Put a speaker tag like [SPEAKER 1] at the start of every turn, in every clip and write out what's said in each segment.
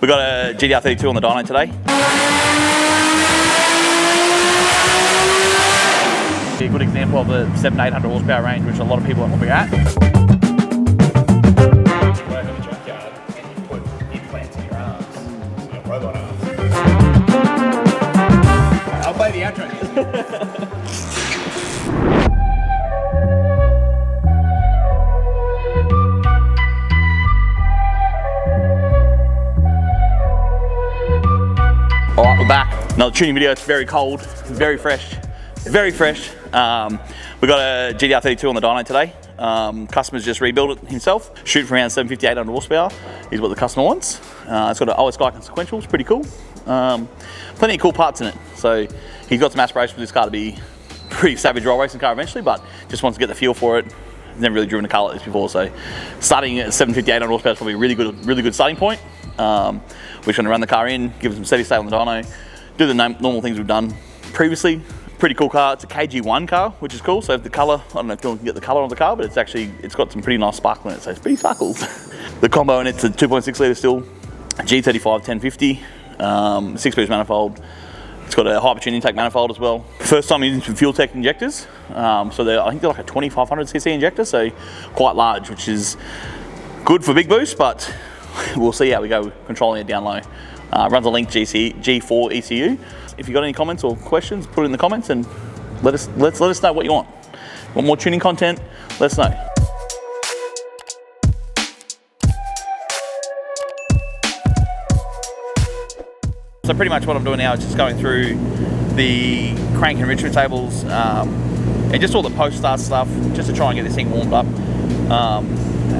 [SPEAKER 1] We got a GT-R32 on the dyno today. A good example of the 700-800 horsepower range, which a lot of people are probably at.
[SPEAKER 2] Work in the junkyard and you put implants in your arms, your robot arms. I'll play the outro music.
[SPEAKER 1] Alright, we're back. Another tuning video. It's very cold, very fresh, very fresh. We got a GT-R32 on the dyno today. Customer's just rebuilt it himself. Shoot for around 750-800 horsepower is what the customer wants. It's got an OS sequential, it's pretty cool. Plenty of cool parts in it. So he's got some aspirations for this car to be a pretty savage roll racing car eventually, but just wants to get the feel for it. He's never really driven a car like this before, so starting at 750-800 horsepower is probably a really good starting point. We're just going to run the car in, give it some steady state on the dyno, do the normal things we've done previously. Pretty cool car. It's a KG1 car, which is cool. So the colour, I don't know if you can get the colour on the car, but it's got some pretty nice sparkle in it, so it's pretty sparkles. The combo in it's a 2.6 litre still, G35 1050, 6-boost manifold. It's got a hyper-tune intake manifold as well. First time using some fuel tech injectors. I think they're like a 2500cc injector, so quite large, which is good for big boost, but we'll see how we go controlling it down low. Runs a Link G4 ECU. If you've got any comments or questions, put it in the comments and let us know what you want. Want more tuning content? Let us know. So pretty much what I'm doing now is just going through the crank enrichment tables and just all the post-start stuff, just to try and get this thing warmed up.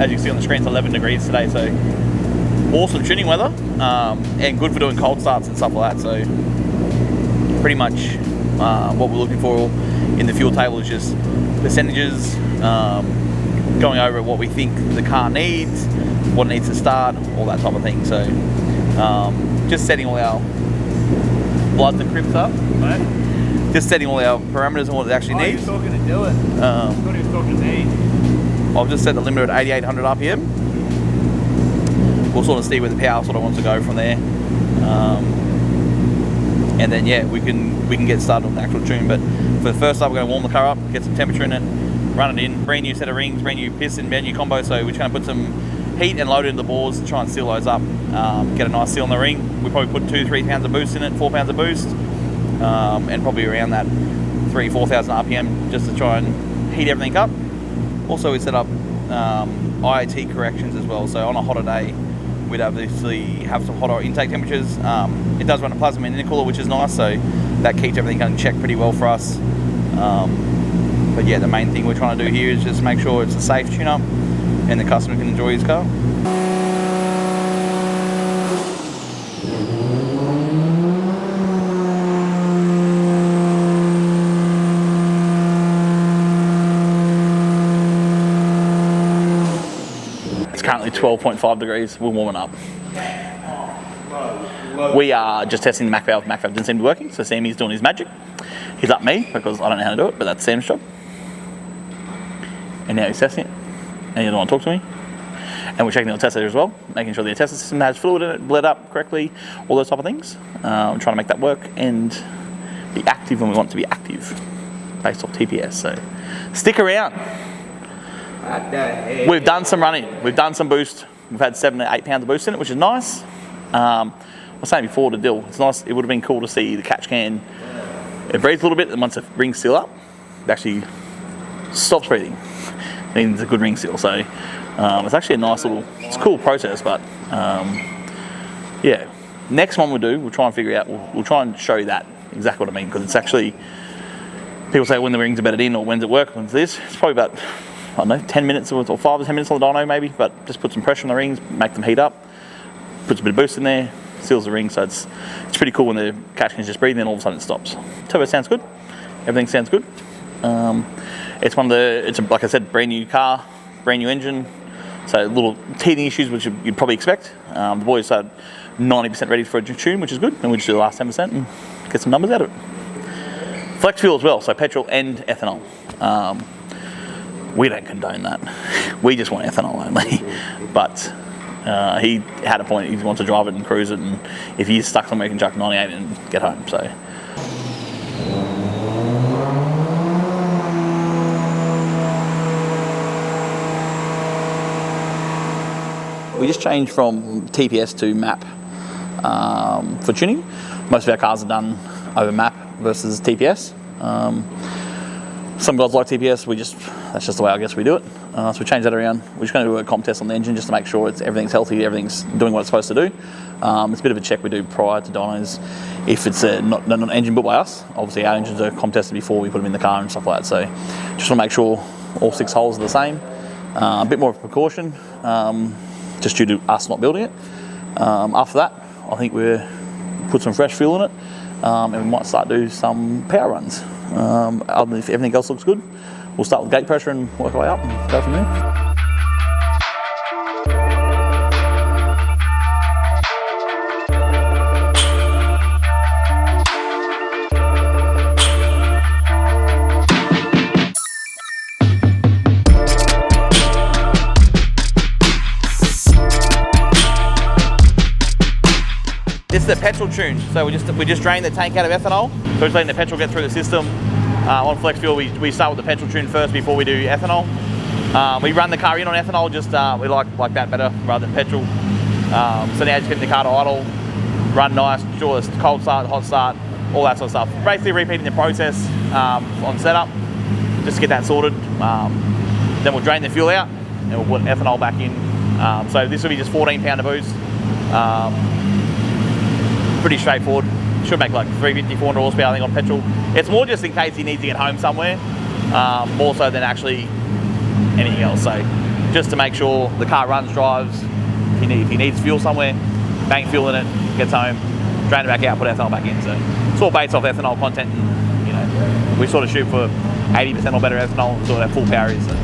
[SPEAKER 1] As you can see on the screen, it's 11 degrees today, so awesome tuning weather and good for doing cold starts and stuff like that. So pretty much what we're looking for in the fuel table is just percentages, going over what we think the car needs, what it needs to start, all that type of thing. So just setting all our bloods and crips up, right? Just setting all our parameters and what it actually needs.
[SPEAKER 2] He was talking to Dylan. I thought he was talking to me.
[SPEAKER 1] I've just set the limiter at 8800 RPM. We'll sort of see where the power sort of wants to go from there. And then yeah, we can get started on the actual tune. But for the first up, we're going to warm the car up, get some temperature in it, run it in. Brand new set of rings, brand new piston, brand new combo. So we're just going to put some heat and load into the bores to try and seal those up. Get a nice seal on the ring. We probably put 2-3 pounds of boost in it, 4 pounds of boost, and probably around that 3,000-4,000 RPM just to try and heat everything up. Also, we set up IAT corrections as well. So on a hotter day, we'd obviously have some hotter intake temperatures. It does run a plasma and intercooler, which is nice, so that keeps everything in check pretty well for us. But yeah, the main thing we're trying to do here is just make sure it's a safe tune-up and the customer can enjoy his car. Currently 12.5 degrees, we're warming up. We are just testing the Mac valve. Mac valve didn't seem to be working, so Sammy's doing his magic. He's up me because I don't know how to do it, but that's Sam's job. And now he's testing it, and he doesn't want to talk to me. And we're checking the tester as well, making sure the tester system has fluid in it, bled up correctly, all those type of things. We're trying to make that work and be active when we want to be active, based off TPS. So stick around. We've done some running, we've done some boost. We've had 7 to 8 pounds of boost in it, which is nice. I was saying before to Dill, it's nice. It would have been cool to see the catch can. It breathes a little bit, and once the rings seal up, it actually stops breathing. It means it's a good ring seal. So it's actually a nice little, it's a cool process. But yeah, next one we'll do, we'll try and figure out. We'll try and show you that exactly what I mean, because it's actually, people say when the rings are bedded in or when's it work, when's this. It's probably about, I don't know, 10 minutes or 5 to 10 minutes on the dyno maybe, but just put some pressure on the rings, make them heat up, puts a bit of boost in there, seals the ring, so it's pretty cool when the catch can just breathe and then all of a sudden it stops. Turbo sounds good, everything sounds good. It's like I said, brand new car, brand new engine, so little teething issues which you'd probably expect. The boys are 90% ready for a tune, which is good, and we just do the last 10% and get some numbers out of it. Flex fuel as well, so petrol and ethanol. We don't condone that. We just want ethanol only. But he had a point. He wants to drive it and cruise it, and if he's stuck somewhere, he can chuck 98 and get home. So. We just changed from TPS to map for tuning. Most of our cars are done over map versus TPS. Some guys like TPS, that's just the way I guess we do it. So we change that around. We're just going to do a comp test on the engine just to make sure everything's healthy, everything's doing what it's supposed to do. It's a bit of a check we do prior to dynos. If it's not an engine built by us, obviously our engines are comp tested before we put them in the car and stuff like that. So just want to make sure all 6 holes are the same. A bit more of a precaution, just due to us not building it. After that, I think we'll put some fresh fuel in it, and we might start to do some power runs. If everything else looks good, we'll start with gate pressure and work our way up and go from there. This is the petrol tune, so we just drain the tank out of ethanol. So we're just letting the petrol get through the system. On flex fuel, we start with the petrol tune first before we do ethanol. We run the car in on ethanol, just we like that better rather than petrol. So now just getting the car to idle, run nice, sure it's cold start, hot start, all that sort of stuff. Basically repeating the process on setup, just to get that sorted. Then we'll drain the fuel out and we'll put ethanol back in. So this will be just 14 pound of boost. Pretty straightforward. Should make like 350, 400 horsepower, I think, on petrol. It's more just in case he needs to get home somewhere, more so than actually anything else. So just to make sure the car runs, drives. If he needs fuel somewhere, bang fuel in it, gets home, drain it back out, put ethanol back in. So it's all based off ethanol content, and, you know, we sort of shoot for 80% or better ethanol, so that full power is. So.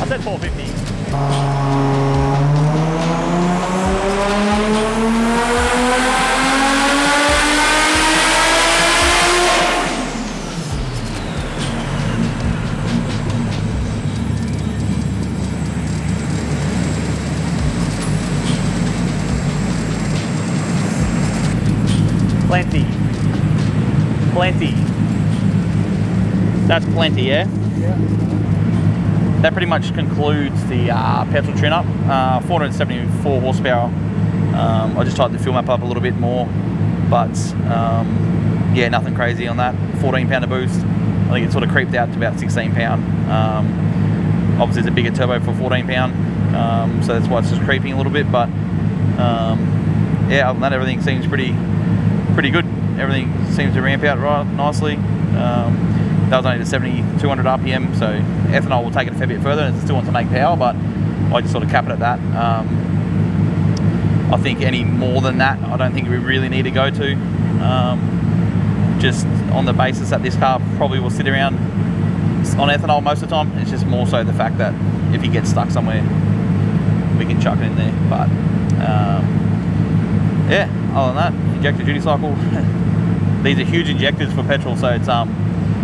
[SPEAKER 1] I said 450. Plenty. That's plenty, yeah?
[SPEAKER 2] Yeah.
[SPEAKER 1] That pretty much concludes the petrol tune-up. 474 horsepower. I just tightened the fuel map up a little bit more, but yeah, nothing crazy on that. 14 pound of boost. I think it sort of creeped out to about 16 pound. Obviously, it's a bigger turbo for 14 pound, so that's why it's just creeping a little bit. But yeah, other than that, everything seems pretty good. Everything seems to ramp out right nicely. That was only the 200 RPM, so ethanol will take it a fair bit further, and it still wants to make power, but I just sort of cap it at that. I think any more than that, I don't think we really need to go to. Just on the basis that this car probably will sit around on ethanol most of the time. It's just more so the fact that if he gets stuck somewhere, we can chuck it in there. But yeah, other than that, injector duty cycle. These are huge injectors for petrol, so it's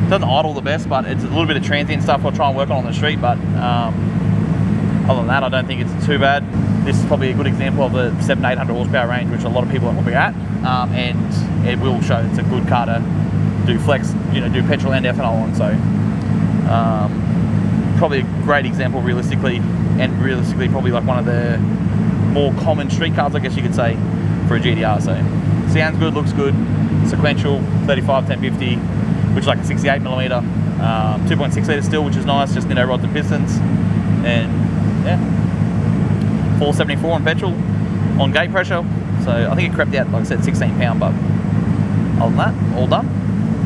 [SPEAKER 1] doesn't idle the best, but it's a little bit of transient stuff I'll try and work on the street. But other than that, I don't think it's too bad. This is probably a good example of the 700-800 horsepower range, which a lot of people are probably at, and it will show it's a good car to do flex, do petrol and ethanol on. So probably a great example realistically probably like one of the more common street cars, I guess you could say, for a GT-R. So sounds good, looks good, sequential 35 1050, which is like a 68mm, 2.6 litre still, which is nice, just rods and pistons, and yeah, 474 on petrol on gate pressure. So I think it crept out, like I said, 16 pound, but other than that, all done.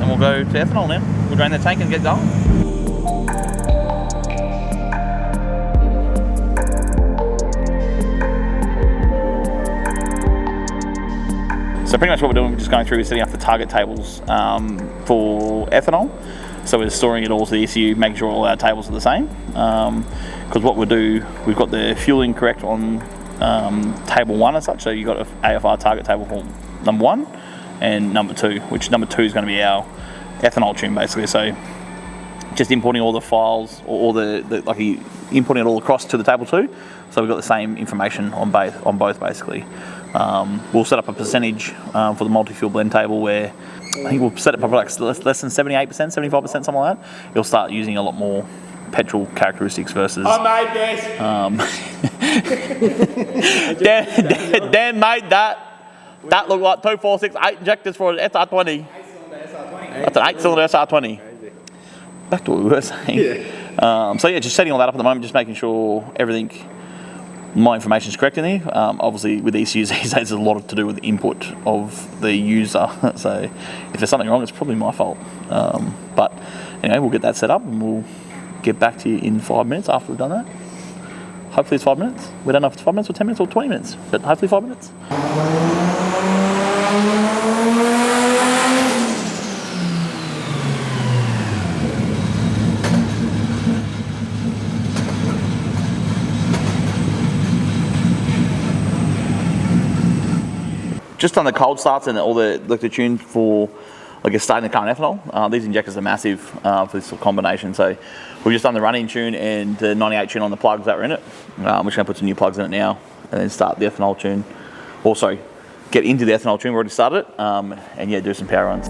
[SPEAKER 1] And we'll go to ethanol now. We'll drain the tank and get going. So pretty much what we're doing, we're just going through setting up the target tables for ethanol. So we're storing it all to the ECU, making sure all our tables are the same. Because what we'll do, we've got the fueling correct on table 1 as such. So you've got an AFR target table for number 1 and number 2, which number 2 is going to be our ethanol tune basically. So just importing all the files, or all the inputting it all across to the table 2. So we've got the same information on both basically. We'll set up a percentage for the multi-fuel blend table where I think we'll set it probably like less than 78%, 75%, something like that. You'll start using a lot more petrol characteristics versus...
[SPEAKER 2] I made this!
[SPEAKER 1] Dan made that. That looked like 2468 injectors for an SR20. That's an 8-cylinder SR20. Back to what we were saying. Yeah. So yeah, just setting all that up at the moment, just making sure everything... my information is correct in there. Obviously with ECUs these days, there's a lot to do with the input of the user. So if there's something wrong, it's probably my fault. But anyway, we'll get that set up and we'll get back to you in 5 minutes after we've done that. Hopefully it's 5 minutes. We don't know if it's 5 minutes or 10 minutes or 20 minutes, but hopefully 5 minutes. Just on the cold starts and all the tune for, I guess, starting the car in ethanol. These injectors are massive for this sort of combination. So we've just done the running tune and the 98 tune on the plugs that were in it. We're just going to put some new plugs in it now and then start the ethanol tune. Also, get into the ethanol tune. We already started it. And yeah, do some power runs.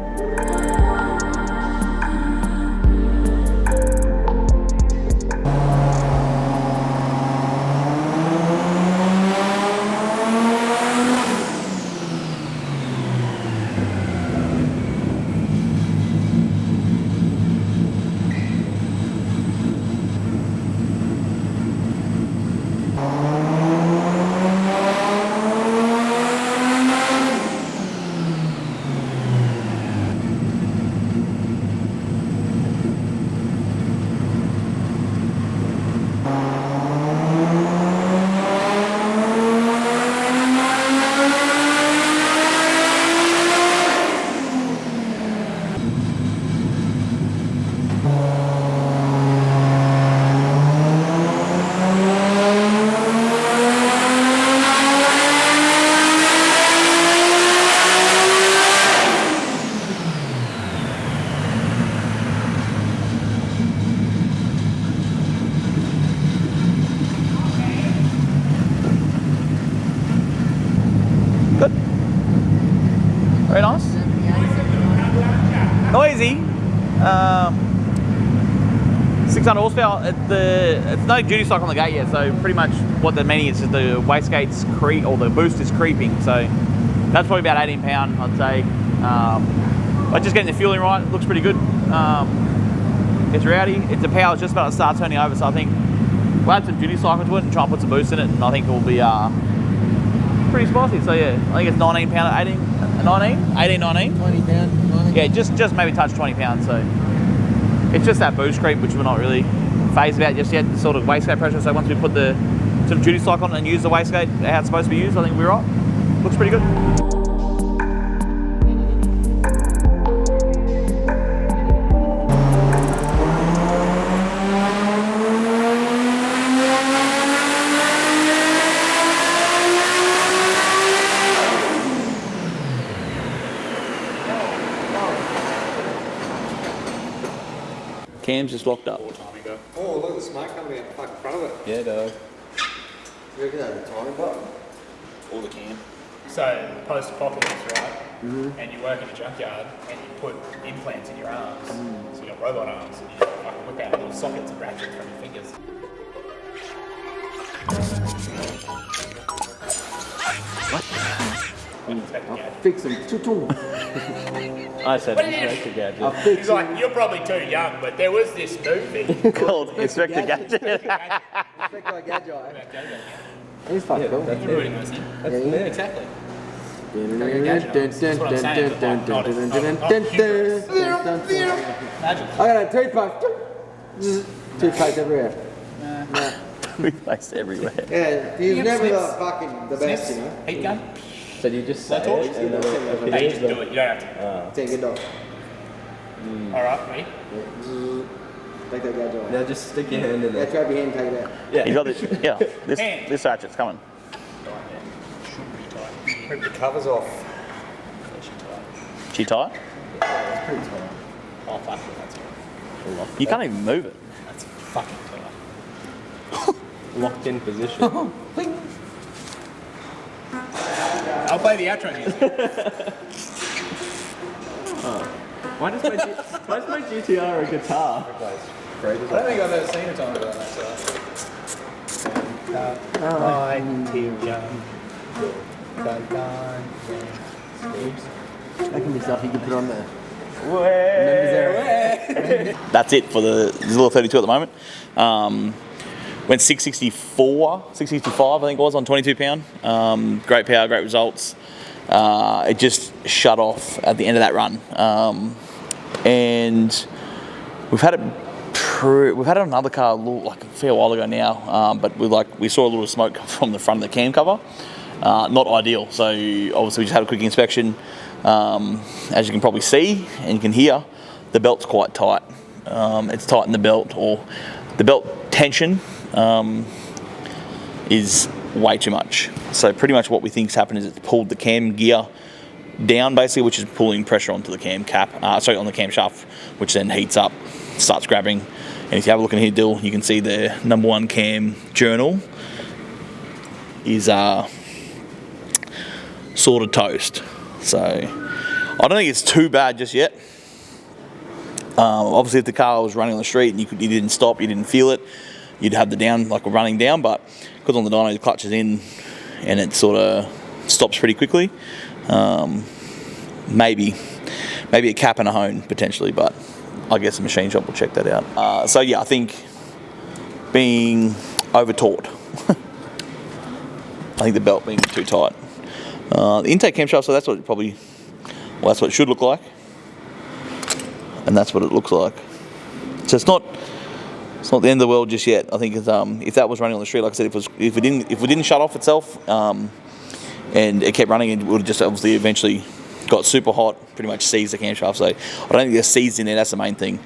[SPEAKER 1] Very nice. Noisy. 600 horsepower. It's no duty cycle on the gate yet, so pretty much what they're meaning is just the wastegate's or the boost is creeping. So that's probably about 18 pound, I'd say. But just getting the fueling right, it looks pretty good. It's rowdy. The power's just about to start turning over, so I think we'll add some duty cycle to it and try and put some boost in it, and I think it will be pretty spicy. So yeah, I think it's 19 pound at 18, 19? 18, 19?
[SPEAKER 3] 20 pound, 19.
[SPEAKER 1] Yeah, just maybe touch 20 pounds. So it's just that boost creep, which we're not really phased about just yet, the sort of wastegate pressure. So once we put the sort of duty cycle on and use the wastegate how it's supposed to be used, I think we're right. Looks pretty good. Cam's just locked up.
[SPEAKER 3] Oh, look at the smoke coming out the fucking front of it.
[SPEAKER 1] Yeah, dog.
[SPEAKER 3] You reckon that's a timing button?
[SPEAKER 1] All the cam.
[SPEAKER 2] So, post-apocalypse, right? And you work in a junkyard and you put implants in your arms. So you got robot arms, and you just fucking whip out little sockets and ratchets from your fingers.
[SPEAKER 3] I'll fix them.
[SPEAKER 4] I said Inspector Gadget.
[SPEAKER 3] I'll fix
[SPEAKER 2] He's like, you're probably too young, but there was this movie.
[SPEAKER 1] Called Inspector Gadget.
[SPEAKER 3] Inspector Gadget. He's fucking cool.
[SPEAKER 4] That's
[SPEAKER 2] Everybody
[SPEAKER 4] it.
[SPEAKER 2] knows him.
[SPEAKER 4] That's it.
[SPEAKER 2] Exactly. That's what I'm saying, but not Imagine.
[SPEAKER 3] I got a toothpaste. Toothpaste everywhere.
[SPEAKER 1] Toothpaste everywhere.
[SPEAKER 3] Yeah, he's
[SPEAKER 2] You
[SPEAKER 3] never
[SPEAKER 2] have
[SPEAKER 3] the fucking the best,
[SPEAKER 2] Snips,
[SPEAKER 3] you know.
[SPEAKER 2] heat gun.
[SPEAKER 4] So you just say
[SPEAKER 2] torch?
[SPEAKER 4] it and then if it
[SPEAKER 2] Hey,
[SPEAKER 4] is,
[SPEAKER 2] just do it. You don't have to.
[SPEAKER 3] Take it off.
[SPEAKER 2] All right, me.
[SPEAKER 3] Take that gadget off.
[SPEAKER 4] now just stick your hand in
[SPEAKER 3] Yeah,
[SPEAKER 4] there.
[SPEAKER 3] grab your hand, take it out.
[SPEAKER 4] Yeah.
[SPEAKER 1] You got this? Yeah.
[SPEAKER 2] Hand.
[SPEAKER 1] This ratchet's coming.
[SPEAKER 3] Rip the covers off.
[SPEAKER 1] She tight?
[SPEAKER 3] It's pretty tight.
[SPEAKER 2] Oh, fuck it. That's right.
[SPEAKER 1] You can't even move it.
[SPEAKER 2] That's fucking tight.
[SPEAKER 4] Locked in position.
[SPEAKER 2] I'll play the outro music.
[SPEAKER 4] Why is my GT-R a guitar?
[SPEAKER 2] I don't think I've ever seen a time about that. I'm too young.
[SPEAKER 3] That can be stuff you can put on there.
[SPEAKER 1] That's it for the Zilla 32 at the moment. Went 664, 665 I think it was on 22 pound. Great power, great results. It just shut off at the end of that run. And we've had another car like a fair while ago now, but we saw a little smoke from the front of the cam cover. Not ideal, so obviously we just had a quick inspection. As you can probably see and you can hear, the belt's quite tight. It's tight in the belt, or the belt tension is way too much. So pretty much what we think's happened is it's pulled the cam gear down basically, which is pulling pressure onto the cam cap, on the cam shaft, which then heats up, starts grabbing. And if you have a look in here, Dill, you can see the number one cam journal is sort of toast. So I don't think it's too bad just yet. Obviously if the car was running on the street and you didn't stop, you didn't feel it, you'd have the down like running down, but because on the dyno the clutch is in and it sort of stops pretty quickly. Maybe a cap and a hone potentially, but I guess the machine shop will check that out. So yeah, I think being over-taut. I think the belt being too tight. The intake camshaft, so that's what that's what it should look like, and that's what it looks like. So it's not the end of the world just yet. I think if that was running on the street, like I said, if it didn't shut off itself, and it kept running, it would have just obviously eventually got super hot, pretty much seized the camshaft. So I don't think there's seized in there. That's the main thing.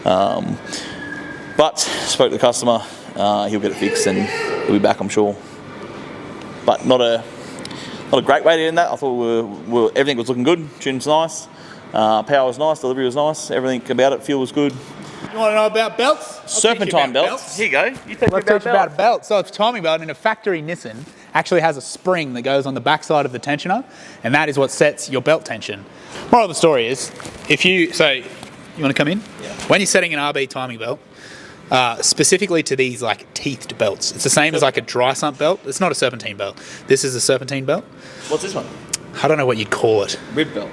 [SPEAKER 1] But spoke to the customer. He'll get it fixed and he'll be back, I'm sure. But not a great way to end that. I thought everything was looking good. Tuning's nice. Power was nice. Delivery was nice. Everything about it, fuel was good.
[SPEAKER 2] You want to know about belts?
[SPEAKER 1] Serpentine belts. Here you go. You take
[SPEAKER 2] Let's teach you about a belt. So a timing belt in a factory Nissan actually has a spring that goes on the backside of the tensioner, and that is what sets your belt tension. Moral of the story is, you want to come in? Yeah. When you're setting an RB timing belt, specifically to these like teethed belts, it's the same as like a dry sump belt. It's not a serpentine belt. This is a serpentine belt.
[SPEAKER 1] What's this one?
[SPEAKER 2] I don't know what you'd call it.
[SPEAKER 1] Rib belt.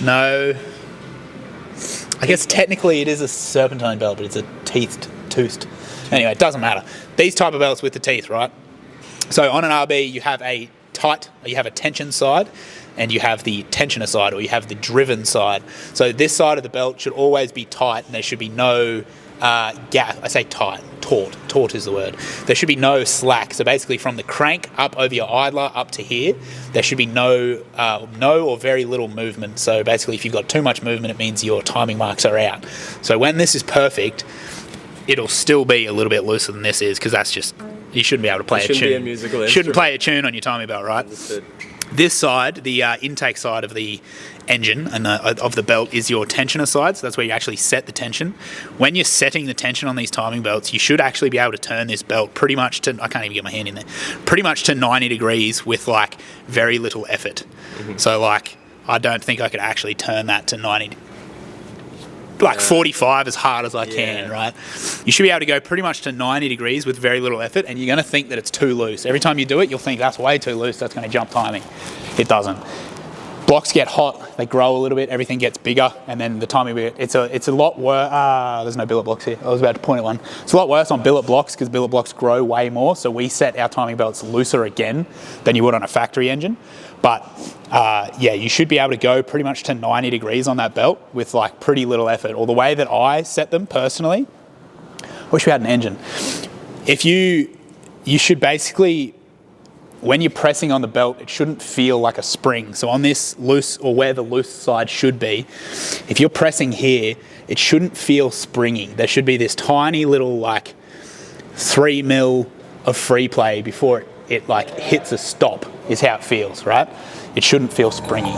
[SPEAKER 2] No. I guess technically it is a serpentine belt, but it's a toothed. Anyway, it doesn't matter. These type of belts with the teeth, right? So on an RB, you have a tension side, and you have the tensioner side, or you have the driven side. So this side of the belt should always be tight, and there should be no gap. I say tight, taut is the word. There should be no slack. So basically from the crank up over your idler up to here, there should be no or very little movement. So basically if you've got too much movement, it means your timing marks are out. So when this is perfect, it'll still be a little bit looser than this is, because that's just, you shouldn't be able to play a tune.
[SPEAKER 4] Be a musical instrument.
[SPEAKER 2] Shouldn't play a tune on your timing belt, right?
[SPEAKER 4] Understood.
[SPEAKER 2] This side, the intake side of the engine and of the belt, is your tensioner side. So that's where you actually set the tension. When you're setting the tension on these timing belts, you should actually be able to turn this belt pretty much to, I can't even get my hand in there, pretty much to 90 degrees with like very little effort. Mm-hmm. So like, I don't think I could actually turn that to 90 like 45 as hard as I can,
[SPEAKER 4] Yeah.
[SPEAKER 2] right? You should be able to go pretty much to 90 degrees with very little effort, and you're going to think that it's too loose. Every time you do it, you'll think that's way too loose, that's going to jump timing. It doesn't. Blocks get hot, they grow a little bit, everything gets bigger, and then the timing bit, it's a lot worse. There's no billet blocks here. I was about to point at one. It's a lot worse on billet blocks because billet blocks grow way more, so we set our timing belts looser again than you would on a factory engine. But yeah, you should be able to go pretty much to 90 degrees on that belt with like pretty little effort. Or the way that I set them personally, I wish we had an engine. If you should basically, when you're pressing on the belt, it shouldn't feel like a spring. So on this loose, or where the loose side should be, if you're pressing here, it shouldn't feel springy. There should be this tiny little like 3 mil of free play before it like hits a stop, is how it feels, right? It shouldn't feel springy.